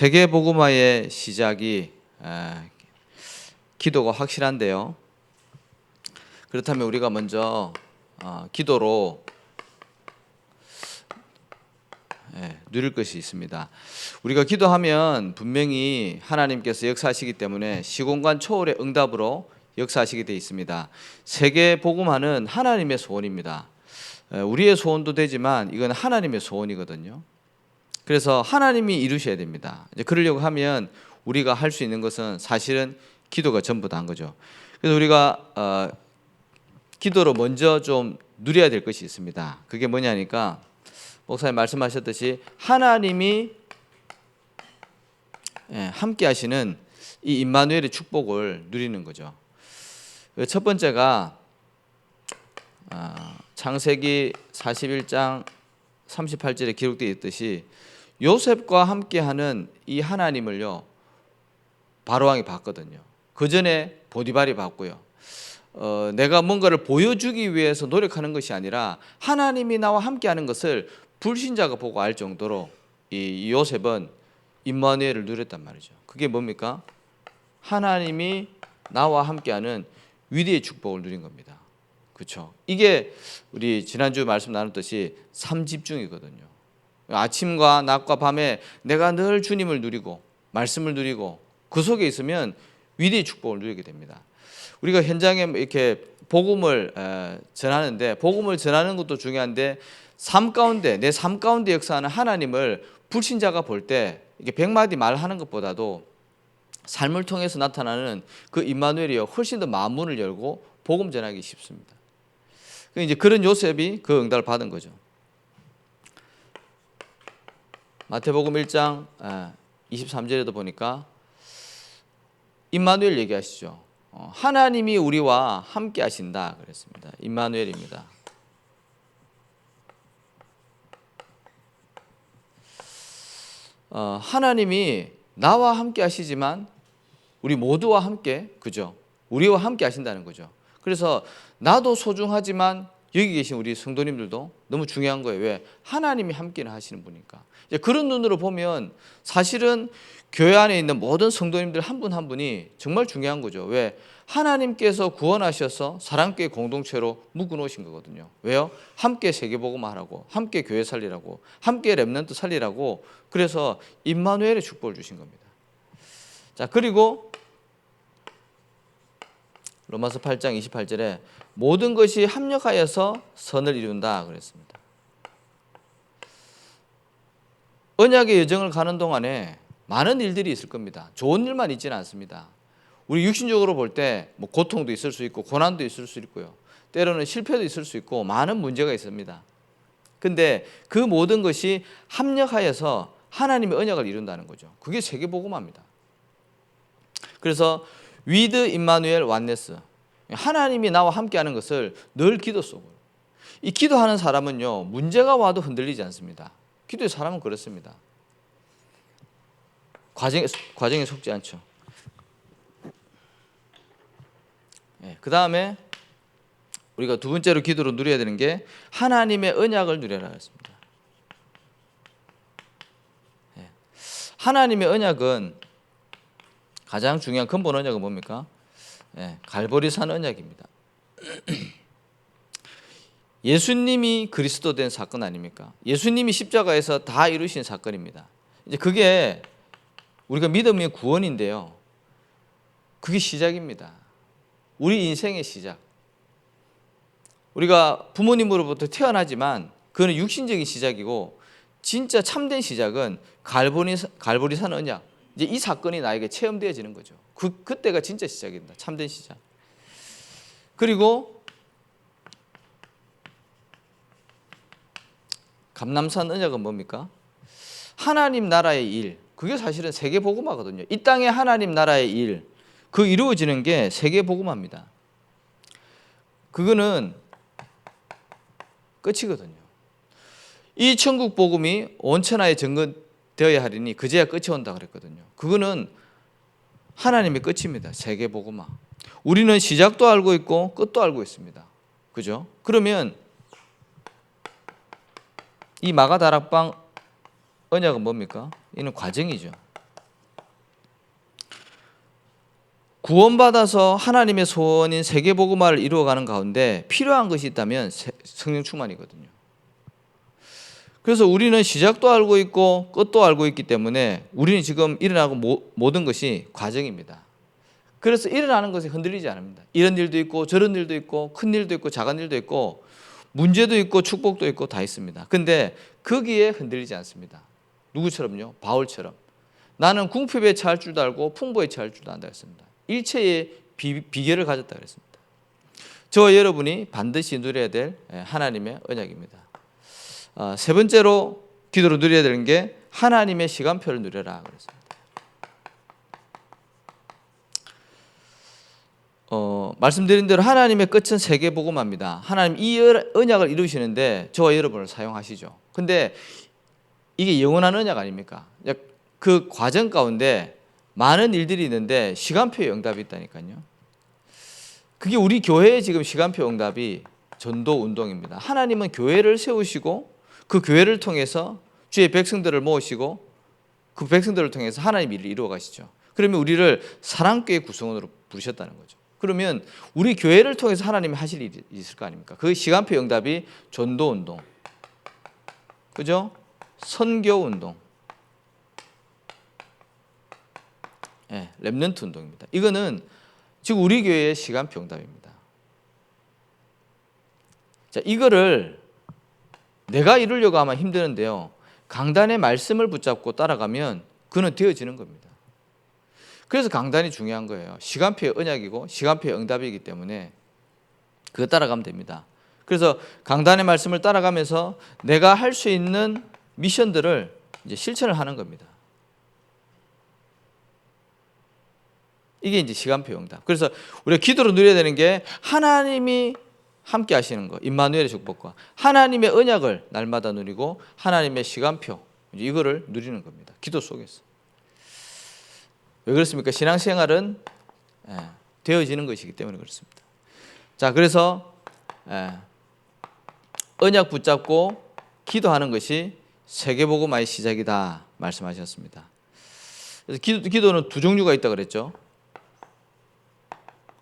세계복음화의 시작이 기도가 확실한데요. 그렇다면 우리가 먼저 기도로 누릴 것이 있습니다. 우리가 기도하면 분명히 하나님께서 역사하시기 때문에 시공간 초월의 응답으로 역사하시게 되어 있습니다. 세계복음화는 하나님의 소원입니다. 우리의 소원도 되지만 이건 하나님의 소원이거든요. 그래서 하나님이 이루셔야 됩니다. 이제 그러려고 하면 우리가 할 수 있는 것은 사실은 기도가 전부 다인 거죠. 그래서 우리가 기도로 먼저 좀 누려야 될 것이 있습니다. 그게 뭐냐니까 목사님 말씀하셨듯이 하나님이 함께 하시는 이 임마누엘의 축복을 누리는 거죠. 첫 번째가 창세기 41장 38절에 기록되어 있듯이 요셉과 함께하는 이 하나님을요 바로왕이 봤거든요. 그 전에 보디발이 봤고요. 내가 뭔가를 보여주기 위해서 노력하는 것이 아니라 하나님이 나와 함께하는 것을 불신자가 보고 알 정도로 이 요셉은 임마누엘을 누렸단 말이죠. 그게 뭡니까? 하나님이 나와 함께하는 위대의 축복을 누린 겁니다. 그렇죠? 이게 우리 지난주 말씀 나눴듯이 삼집중이거든요. 아침과 낮과 밤에 내가 늘 주님을 누리고 말씀을 누리고 그 속에 있으면 위대의 축복을 누리게 됩니다. 우리가 현장에 이렇게 복음을 전하는데 복음을 전하는 것도 중요한데 삶 가운데 내 삶 가운데 역사하는 하나님을 불신자가 볼 때 이게 100마디 말하는 것보다도 삶을 통해서 나타나는 그 임마누엘이 훨씬 더 마음문을 열고 복음 전하기 쉽습니다. 이제 그런 요셉이 그 응답을 받은 거죠. 마태복음 1장 23절에도 보니까 임마누엘 얘기하시죠. 하나님이 우리와 함께 하신다 그랬습니다. 임마누엘입니다. 하나님이 나와 함께 하시지만 우리 모두와 함께, 그죠? 우리와 함께 하신다는 거죠. 그래서 나도 소중하지만 여기 계신 우리 성도님들도 너무 중요한 거예요. 왜? 하나님이 함께는 하시는 분이니까. 그런 눈으로 보면 사실은 교회 안에 있는 모든 성도님들 한 분 한 분이 정말 중요한 거죠. 왜? 하나님께서 구원하셔서 사랑교회 공동체로 묶어놓으신 거거든요. 왜요? 함께 세계복음화하라고, 함께 교회 살리라고, 함께 렘넌트 살리라고. 그래서 임마누엘의 축복을 주신 겁니다. 자, 그리고 로마서 8장 28절에 모든 것이 합력하여서 선을 이룬다 그랬습니다. 언약의 여정을 가는 동안에 많은 일들이 있을 겁니다. 좋은 일만 있지는 않습니다. 우리 육신적으로 볼 때 뭐 고통도 있을 수 있고 고난도 있을 수 있고요. 때로는 실패도 있을 수 있고 많은 문제가 있습니다. 근데 그 모든 것이 합력하여서 하나님의 언약을 이룬다는 거죠. 그게 세계복음화입니다. 그래서 위드 임마누엘 완네스, 하나님이 나와 함께하는 것을 늘 기도 속으로. 이 기도하는 사람은요 문제가 와도 흔들리지 않습니다. 기도의 사람은 그렇습니다. 과정에 속지 않죠. 그 다음에 우리가 두 번째로 기도로 누려야 되는 게 하나님의 언약을 누려라 했습니다. 하나님의 언약은 가장 중요한 근본 언약은 뭡니까? 갈보리산 언약입니다. 예수님이 그리스도 된 사건 아닙니까? 예수님이 십자가에서 다 이루신 사건입니다. 이제 그게 우리가 믿음의 구원인데요. 그게 시작입니다. 우리 인생의 시작. 우리가 부모님으로부터 태어나지만 그건 육신적인 시작이고 진짜 참된 시작은 갈보리산 언약. 이제 이 사건이 나에게 체험되어지는 거죠. 그때가 진짜 시작입니다. 참된 시작. 그리고 감람산 언약은 뭡니까? 하나님 나라의 일. 그게 사실은 세계복음화거든요. 이 땅에 하나님 나라의 일. 그 이루어지는 게 세계복음화입니다. 그거는 끝이거든요. 이 천국 복음이 온 천하에 전거되어야 하리니 그제야 끝이 온다 그랬거든요. 그거는 하나님의 끝입니다. 세계복음화. 우리는 시작도 알고 있고 끝도 알고 있습니다. 그죠? 그러면 이 마가다락방 언약은 뭡니까? 이는 과정이죠. 구원받아서 하나님의 소원인 세계복음화를 이루어가는 가운데 필요한 것이 있다면 성령 충만이거든요. 그래서 우리는 시작도 알고 있고 끝도 알고 있기 때문에 우리는 지금 일어나고 모든 것이 과정입니다. 그래서 일어나는 것에 흔들리지 않습니다. 이런 일도 있고 저런 일도 있고 큰 일도 있고 작은 일도 있고 문제도 있고 축복도 있고 다 있습니다. 근데 거기에 흔들리지 않습니다. 누구처럼요? 바울처럼. 나는 궁핍에 처할 줄도 알고 풍부에 처할 줄도 안다 했습니다. 일체의 비결을 가졌다 그랬습니다. 저와 여러분이 반드시 누려야 될 하나님의 언약입니다. 세 번째로 기도로 누려야 되는 게 하나님의 시간표를 누려라 그랬습니다. 말씀드린 대로 하나님의 끝은 세계복음화입니다. 하나님 이 언약을 이루시는데 저와 여러분을 사용하시죠. 근데 이게 영원한 언약 아닙니까? 그 과정 가운데 많은 일들이 있는데 시간표의 응답이 있다니까요. 그게 우리 교회의 지금 시간표 응답이 전도 운동입니다. 하나님은 교회를 세우시고 그 교회를 통해서 주의 백성들을 모으시고 그 백성들을 통해서 하나님 일을 이루어 가시죠. 그러면 우리를 사랑교회 구성원으로 부르셨다는 거죠. 그러면 우리 교회를 통해서 하나님이 하실 일이 있을 거 아닙니까? 그 시간표 응답이 전도 운동, 그죠? 선교 운동, 렘넌트 운동입니다. 이거는 지금 우리 교회의 시간표 응답입니다. 자, 이거를 내가 이루려고 하면 힘드는데요. 강단의 말씀을 붙잡고 따라가면 그는 되어지는 겁니다. 그래서 강단이 중요한 거예요. 시간표의 언약이고 시간표의 응답이기 때문에 그거 따라가면 됩니다. 그래서 강단의 말씀을 따라가면서 내가 할 수 있는 미션들을 이제 실천을 하는 겁니다. 이게 이제 시간표 응답. 그래서 우리가 기도로 누려야 되는 게 하나님이 함께 하시는 거, 임마누엘의 축복과 하나님의 언약을 날마다 누리고 하나님의 시간표, 이거를 누리는 겁니다. 기도 속에서. 왜 그렇습니까? 신앙생활은 되어지는 것이기 때문에 그렇습니다. 자, 그래서 언약 붙잡고 기도하는 것이 세계복음화의 시작이다 말씀하셨습니다. 그래서 기도는 두 종류가 있다 그랬죠.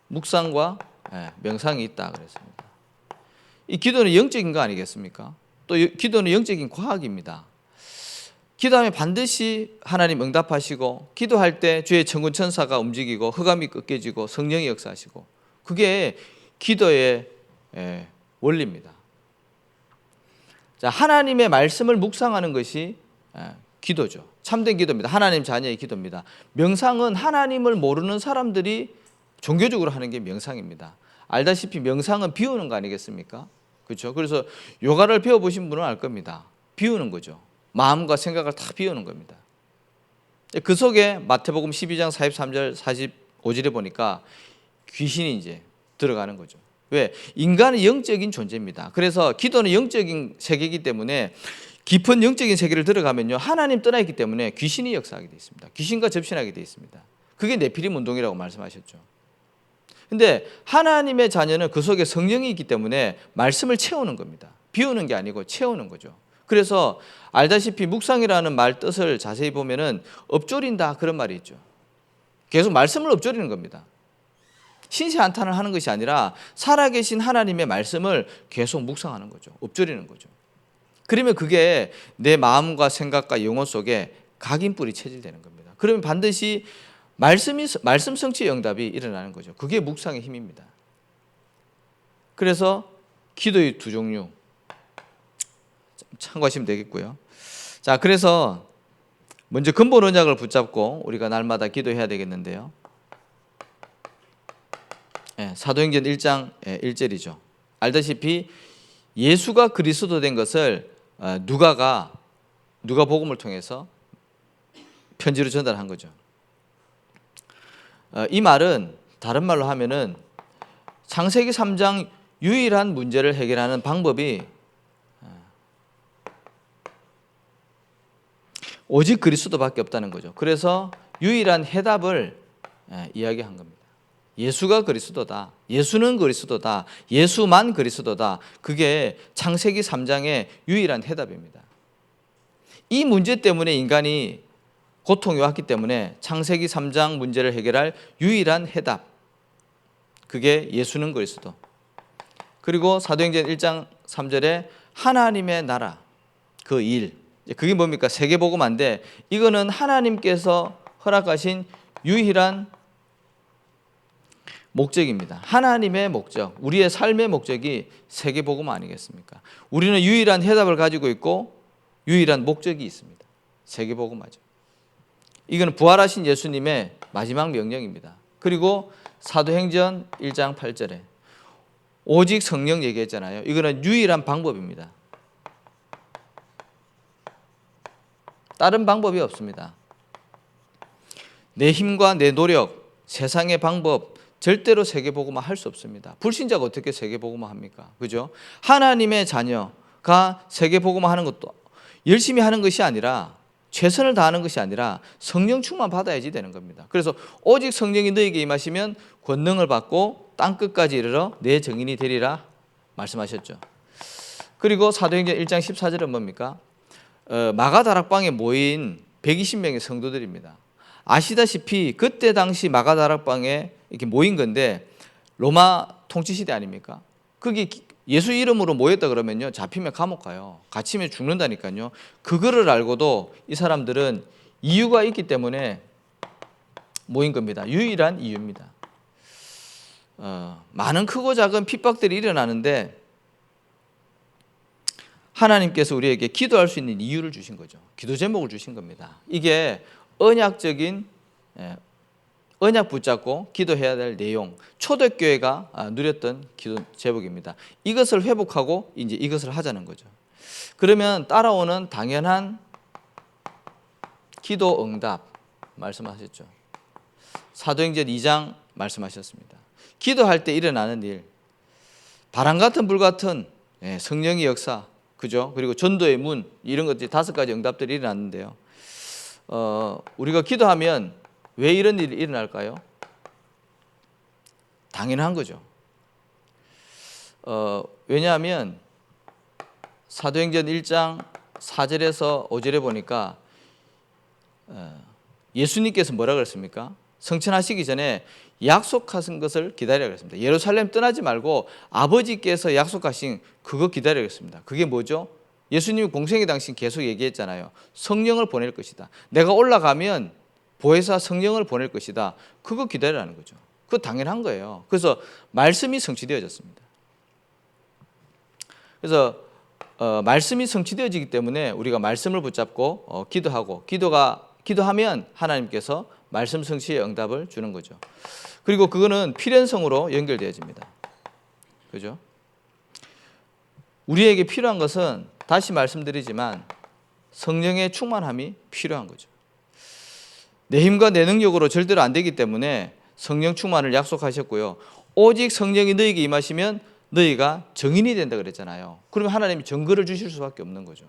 묵상과 명상이 있다 그랬습니다. 이 기도는 영적인 거 아니겠습니까? 또 기도는 영적인 과학입니다. 기도하면 반드시 하나님 응답하시고 기도할 때 주의 천군 천사가 움직이고 흑암이 꺾여지고 성령이 역사하시고 그게 기도의 원리입니다. 자, 하나님의 말씀을 묵상하는 것이 기도죠. 참된 기도입니다. 하나님 자녀의 기도입니다. 명상은 하나님을 모르는 사람들이 종교적으로 하는 게 명상입니다. 알다시피 명상은 비우는 거 아니겠습니까? 그렇죠? 그래서 요가를 배워보신 분은 알 겁니다. 비우는 거죠. 마음과 생각을 다 비우는 겁니다. 그 속에 마태복음 12장 43절 45절에 보니까 귀신이 이제 들어가는 거죠. 왜? 인간은 영적인 존재입니다. 그래서 기도는 영적인 세계이기 때문에 깊은 영적인 세계를 들어가면요 하나님 떠나 있기 때문에 귀신이 역사하게 되어 있습니다. 귀신과 접신하게 되어 있습니다. 그게 네피림 운동이라고 말씀하셨죠. 근데 하나님의 자녀는 그 속에 성령이 있기 때문에 말씀을 채우는 겁니다. 비우는 게 아니고 채우는 거죠. 그래서 알다시피 묵상이라는 말 뜻을 자세히 보면은 엎조린다 그런 말이 있죠. 계속 말씀을 엎조리는 겁니다. 신세 한탄을 하는 것이 아니라 살아계신 하나님의 말씀을 계속 묵상하는 거죠. 엎조리는 거죠. 그러면 그게 내 마음과 생각과 영혼 속에 각인뿔이 체질되는 겁니다. 그러면 반드시 말씀 성취의 응답이 일어나는 거죠. 그게 묵상의 힘입니다. 그래서 기도의 두 종류 참고하시면 되겠고요. 자, 그래서 먼저 근본 언약을 붙잡고 우리가 날마다 기도해야 되겠는데요. 사도행전 1장 1절이죠. 알다시피 예수가 그리스도 된 것을 누가가 누가복음을 통해서 편지로 전달한 거죠. 이 말은 다른 말로 하면은 창세기 3장 유일한 문제를 해결하는 방법이 오직 그리스도밖에 없다는 거죠. 그래서 유일한 해답을 이야기한 겁니다. 예수가 그리스도다. 예수는 그리스도다. 예수만 그리스도다. 그게 창세기 3장의 유일한 해답입니다. 이 문제 때문에 인간이 고통이 왔기 때문에 창세기 3장 문제를 해결할 유일한 해답, 그게 예수는 그리스도. 그리고 사도행전 1장 3절에 하나님의 나라, 그 일, 그게 뭡니까? 세계복음화인데 이거는 하나님께서 허락하신 유일한 목적입니다. 하나님의 목적, 우리의 삶의 목적이 세계복음 아니겠습니까? 우리는 유일한 해답을 가지고 있고 유일한 목적이 있습니다. 세계복음화죠. 이거는 부활하신 예수님의 마지막 명령입니다. 그리고 사도행전 1장 8절에 오직 성령 얘기했잖아요. 이거는 유일한 방법입니다. 다른 방법이 없습니다. 내 힘과 내 노력, 세상의 방법, 절대로 세계복음화 할 수 없습니다. 불신자가 어떻게 세계복음화 합니까? 그죠? 하나님의 자녀가 세계복음화 하는 것도 열심히 하는 것이 아니라, 최선을 다하는 것이 아니라 성령 충만 받아야지 되는 겁니다. 그래서 오직 성령이 너에게 임하시면 권능을 받고 땅끝까지 이르러 내 증인이 되리라 말씀하셨죠. 그리고 사도행전 1장 14절은 뭡니까? 마가다락방에 모인 120명의 성도들입니다. 아시다시피 그때 당시 마가다락방에 이렇게 모인 건데 로마 통치시대 아닙니까? 거기 예수 이름으로 모였다 그러면요, 잡히면 감옥 가요. 갇히면 죽는다니까요. 그거를 알고도 이 사람들은 이유가 있기 때문에 모인 겁니다. 유일한 이유입니다. 많은 크고 작은 핍박들이 일어나는데 하나님께서 우리에게 기도할 수 있는 이유를 주신 거죠. 기도 제목을 주신 겁니다. 이게 언약적인, 언약 붙잡고 기도해야 될 내용, 초대교회가 누렸던 기도 제목입니다. 이것을 회복하고 이제 이것을 하자는 거죠. 그러면 따라오는 당연한 기도 응답 말씀하셨죠. 사도행전 2장 말씀하셨습니다. 기도할 때 일어나는 일, 바람 같은 불 같은 성령의 역사, 그죠? 그리고 전도의 문, 이런 것들이 5가지 응답들이 일어났는데요. 우리가 기도하면 왜 이런 일이 일어날까요? 당연한 거죠. 왜냐하면 사도행전 1장 4절에서 5절에 보니까 예수님께서 뭐라 그랬습니까? 성천하시기 전에 약속하신 것을 기다리라고 했습니다. 예루살렘 떠나지 말고 아버지께서 약속하신 그거 기다리라고 했습니다. 그게 뭐죠? 예수님이 공생의 당시 계속 얘기했잖아요. 성령을 보낼 것이다. 내가 올라가면 보혜사 성령을 보낼 것이다. 그거 기다리라는 거죠. 그거 당연한 거예요. 그래서 말씀이 성취되어졌습니다. 그래서 말씀이 성취되어지기 때문에 우리가 말씀을 붙잡고 기도하고 기도하면 하나님께서 말씀 성취의 응답을 주는 거죠. 그리고 그거는 필연성으로 연결되어집니다. 그죠? 우리에게 필요한 것은 다시 말씀드리지만 성령의 충만함이 필요한 거죠. 내 힘과 내 능력으로 절대로 안 되기 때문에 성령 충만을 약속하셨고요. 오직 성령이 너희에게 임하시면 너희가 증인이 된다 그랬잖아요. 그러면 하나님이 증거를 주실 수밖에 없는 거죠.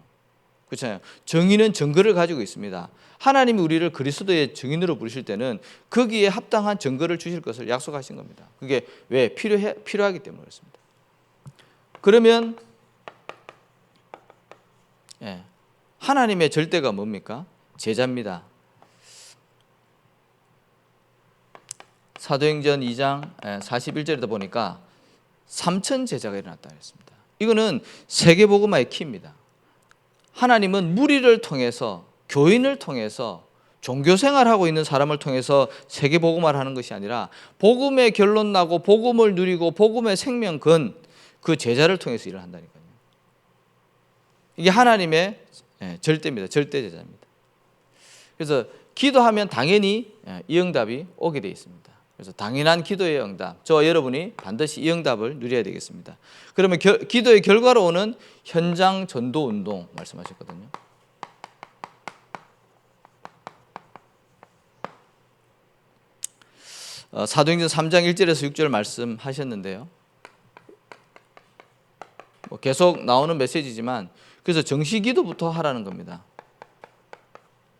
그렇잖아요. 증인은 증거를 가지고 있습니다. 하나님이 우리를 그리스도의 증인으로 부르실 때는 거기에 합당한 증거를 주실 것을 약속하신 겁니다. 그게 왜? 필요하기 때문에 그렇습니다. 그러면 하나님의 절대가 뭡니까? 제자입니다. 사도행전 2장 41절에도 보니까 3천 제자가 일어났다 했습니다. 이거는 세계복음화의 키입니다. 하나님은 무리를 통해서, 교인을 통해서, 종교생활하고 있는 사람을 통해서 세계복음화를 하는 것이 아니라 복음의 결론 나고 복음을 누리고 복음의 생명 건 그 제자를 통해서 일을 한다니까요. 이게 하나님의 절대입니다. 절대 제자입니다. 그래서 기도하면 당연히 이 응답이 오게 되어 있습니다. 그래서 당연한 기도의 응답, 저와 여러분이 반드시 이 응답을 누려야 되겠습니다. 그러면 기도의 결과로 오는 현장 전도 운동 말씀하셨거든요. 사도행전 3장 1절에서 6절 말씀하셨는데요. 계속 나오는 메시지지만 그래서 정시 기도부터 하라는 겁니다.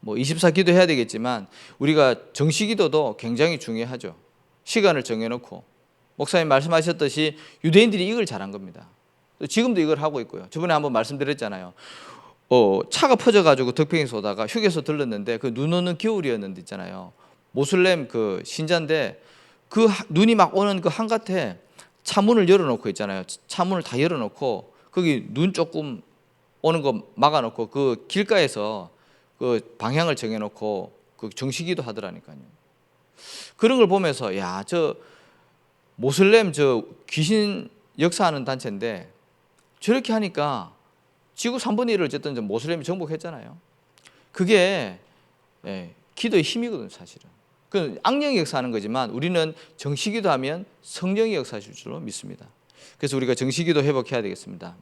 24 기도 해야 되겠지만 우리가 정시 기도도 굉장히 중요하죠. 시간을 정해놓고 목사님 말씀하셨듯이 유대인들이 이걸 잘한 겁니다. 지금도 이걸 하고 있고요. 저번에 한번 말씀드렸잖아요. 차가 퍼져가지고 덕평에서 오다가 휴게소 들렀는데 그 눈 오는 겨울이었는데 있잖아요. 모슬렘 그 신자인데 그 눈이 막 오는 그 한갓에 차문을 열어놓고 있잖아요. 차문을 다 열어놓고 거기 눈 조금 오는 거 막아놓고 그 길가에서 그 방향을 정해놓고 그 정시기도 하더라니까요. 그런 걸 보면서 야, 저 모슬렘 저 귀신 역사하는 단체인데 저렇게 하니까 지구 3분의 1을 어쨌든 모슬렘이 정복했잖아요. 그게 기도의 힘이거든요, 사실은. 그 악령이 역사하는 거지만 우리는 정시기도 하면 성령이 역사하실 줄로 믿습니다. 그래서 우리가 정시기도 회복해야 되겠습니다.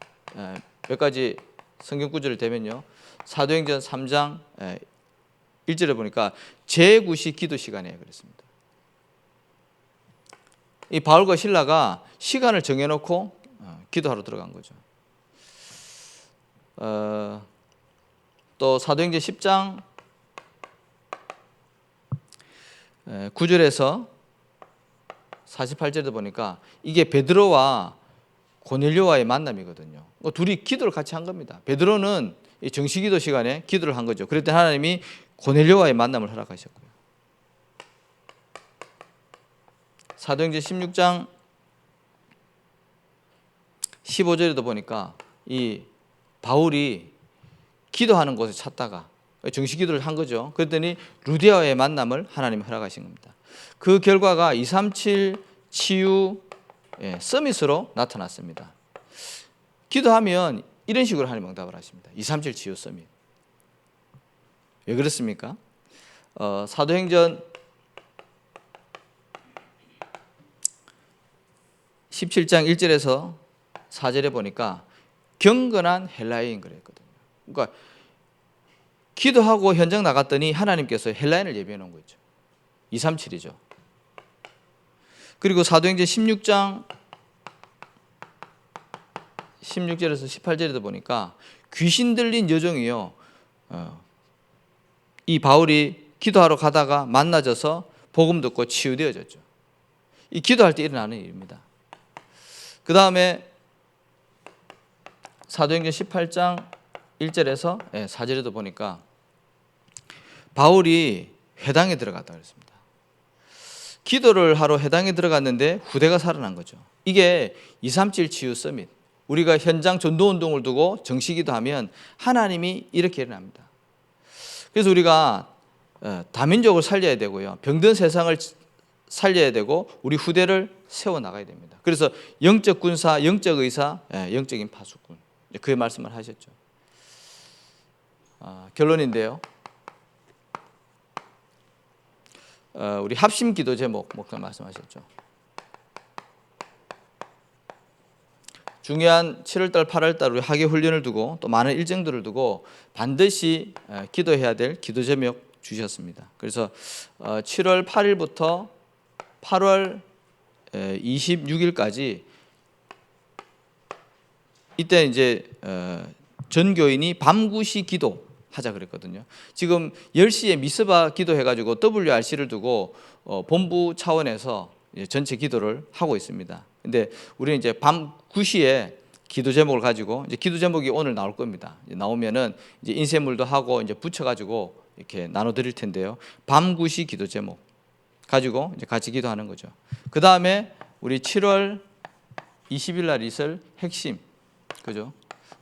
몇 가지 성경 구절을 대면요. 사도행전 3장 1절에 보니까 제9시 기도 시간에 그랬습니다. 이 바울과 실라가 시간을 정해놓고 기도하러 들어간 거죠. 또 사도행전 10장 9절에서 48절에 보니까 이게 베드로와 고넬료와의 만남이거든요. 둘이 기도를 같이 한 겁니다. 베드로는 정시기도 시간에 기도를 한 거죠. 그럴 때 하나님이 고넬료와의 만남을 허락하셨고요. 사도행전 16장 15절에도 보니까 이 바울이 기도하는 곳을 찾다가 정시기도를 한 거죠. 그랬더니 루디아와의 만남을 하나님이 허락하신 겁니다. 그 결과가 237 치유 서밋으로 나타났습니다. 기도하면 이런 식으로 하나님 응답을 하십니다. 237 치유 서밋. 왜 그렇습니까? 사도행전 17장 1절에서 4절에 보니까 경건한 헬라인 그랬거든요. 그러니까 기도하고 현장 나갔더니 하나님께서 헬라인을 예비해 놓은 거죠. 237이죠. 그리고 사도행전 16장 16절에서 18절에도 보니까 귀신 들린 여종이요. 이 바울이 기도하러 가다가 만나져서 복음 듣고 치유되어졌죠. 이 기도할 때 일어나는 일입니다. 그 다음에 사도행전 18장 1절에서 4절에도 보니까 바울이 회당에 들어갔다 그랬습니다. 기도를 하러 회당에 들어갔는데 후대가 살아난 거죠. 이게 237 치유 서밋. 우리가 현장 전도운동을 두고 정시기도 하면 하나님이 이렇게 일어납니다. 그래서 우리가 다민족을 살려야 되고요. 병든 세상을 살려야 되고 우리 후대를 세워나가야 됩니다. 그래서 영적 군사, 영적 의사, 영적인 파수꾼. 그 말씀을 하셨죠. 결론인데요. 우리 합심 기도 제목 목사 말씀하셨죠. 중요한 7월달, 8월달 우리 학예 훈련을 두고 또 많은 일정들을 두고 반드시 기도해야 될 기도 제목 주셨습니다. 그래서 7월 8일부터 8월 26일까지 이때 이제 전 교인이 밤 9시 기도 하자 그랬거든요. 지금 10시에 미스바 기도해가지고 WRC를 두고 본부 차원에서 전체 기도를 하고 있습니다. 근데 우리는 이제 밤 9시에 기도 제목을 가지고 이제 기도 제목이 오늘 나올 겁니다. 이제 나오면은 이제 인쇄물도 하고 이제 붙여가지고 이렇게 나눠드릴 텐데요. 밤 9시 기도 제목 가지고 이제 같이 기도하는 거죠. 그 다음에 우리 7월 20일 날 있을 핵심, 그죠?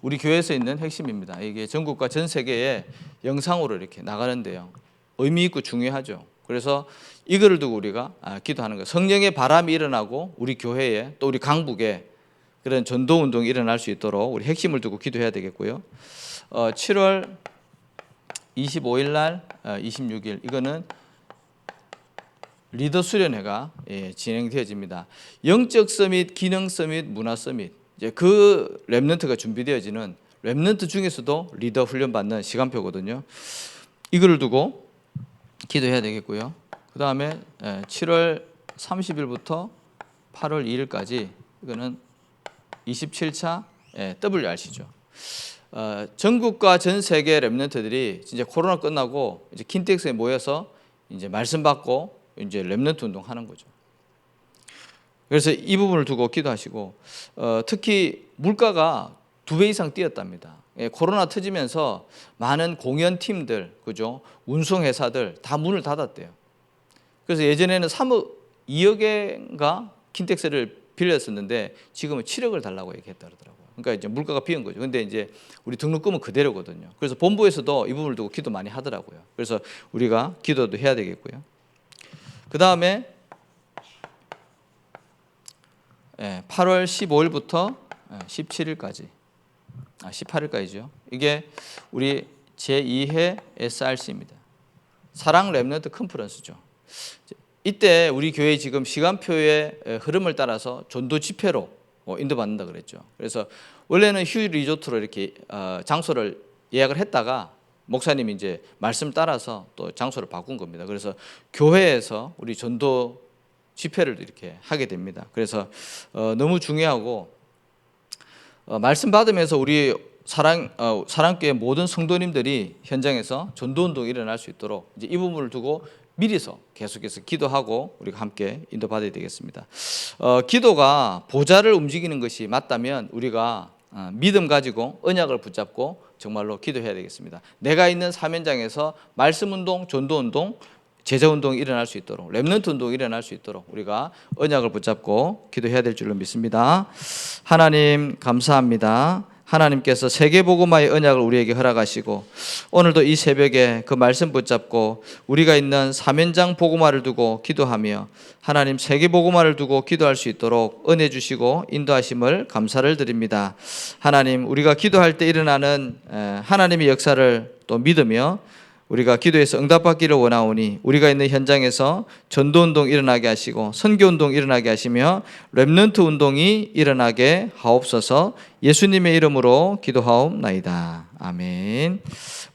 우리 교회에서 있는 핵심입니다. 이게 전국과 전 세계에 영상으로 이렇게 나가는데요. 의미 있고 중요하죠. 그래서 이거를 두고 우리가 기도하는 거예요. 성령의 바람이 일어나고 우리 교회에 또 우리 강북에 그런 전도 운동이 일어날 수 있도록 우리 핵심을 두고 기도해야 되겠고요. 7월 25일 날 26일 이거는 리더 수련회가 진행되어집니다. 영적 서밋, 기능 서밋, 문화 서밋. 이제 그 렘넌트가 준비되어지는 렘넌트 중에서도 리더 훈련 받는 시간표거든요. 이거를 두고 기도해야 되겠고요. 그 다음에 7월 30일부터 8월 2일까지 이거는 27차 WRC죠. 전국과 전 세계 렘넌트들이 진짜 코로나 끝나고 이제 킨텍스에 모여서 이제 말씀 받고 이제 렘넌트 운동하는 거죠. 그래서 이 부분을 두고 기도하시고 특히 물가가 2배 이상 뛰었답니다. 코로나 터지면서 많은 공연팀들, 그죠? 운송회사들 다 문을 닫았대요. 그래서 예전에는 3억, 2억엔가 킨텍스를 빌렸었는데 지금은 7억을 달라고 얘기했다 그러더라고요. 그러니까 이제 물가가 비은 거죠. 근데 이제 우리 등록금은 그대로거든요. 그래서 본부에서도 이 부분을 두고 기도 많이 하더라고요. 그래서 우리가 기도도 해야 되겠고요. 그 다음에 8월 15일부터 17일까지, 18일까지죠. 이게 우리 제2회 SRC입니다. 사랑 렘넌트 컨퍼런스죠. 이때 우리 교회 지금 시간표의 흐름을 따라서 전도 집회로 인도받는다 그랬죠. 그래서 원래는 휴일 리조트로 이렇게 장소를 예약을 했다가 목사님이 이제 말씀 따라서 또 장소를 바꾼 겁니다. 그래서 교회에서 우리 전도 집회를 이렇게 하게 됩니다. 그래서 너무 중요하고 말씀 받으면서 우리 사랑교회 모든 성도님들이 현장에서 전도운동이 일어날 수 있도록 이제 이 부분을 두고 미리서 계속해서 기도하고 우리가 함께 인도받아야 되겠습니다. 기도가 보좌를 움직이는 것이 맞다면 우리가 믿음 가지고 언약을 붙잡고 정말로 기도해야 되겠습니다. 내가 있는 사면장에서 말씀운동, 전도운동, 제자운동이 일어날 수 있도록, 렘넌트 운동이 일어날 수 있도록 우리가 언약을 붙잡고 기도해야 될 줄로 믿습니다. 하나님 감사합니다. 하나님께서 세계복음화의 언약을 우리에게 허락하시고 오늘도 이 새벽에 그 말씀 붙잡고 우리가 있는 사면장 복음화를 두고 기도하며 하나님 세계복음화를 두고 기도할 수 있도록 은혜 주시고 인도하심을 감사를 드립니다. 하나님 우리가 기도할 때 일어나는 하나님의 역사를 또 믿으며 우리가 기도해서 응답받기를 원하오니 우리가 있는 현장에서 전도운동 일어나게 하시고 선교운동 일어나게 하시며 렘넌트 운동이 일어나게 하옵소서. 예수님의 이름으로 기도하옵나이다. 아멘.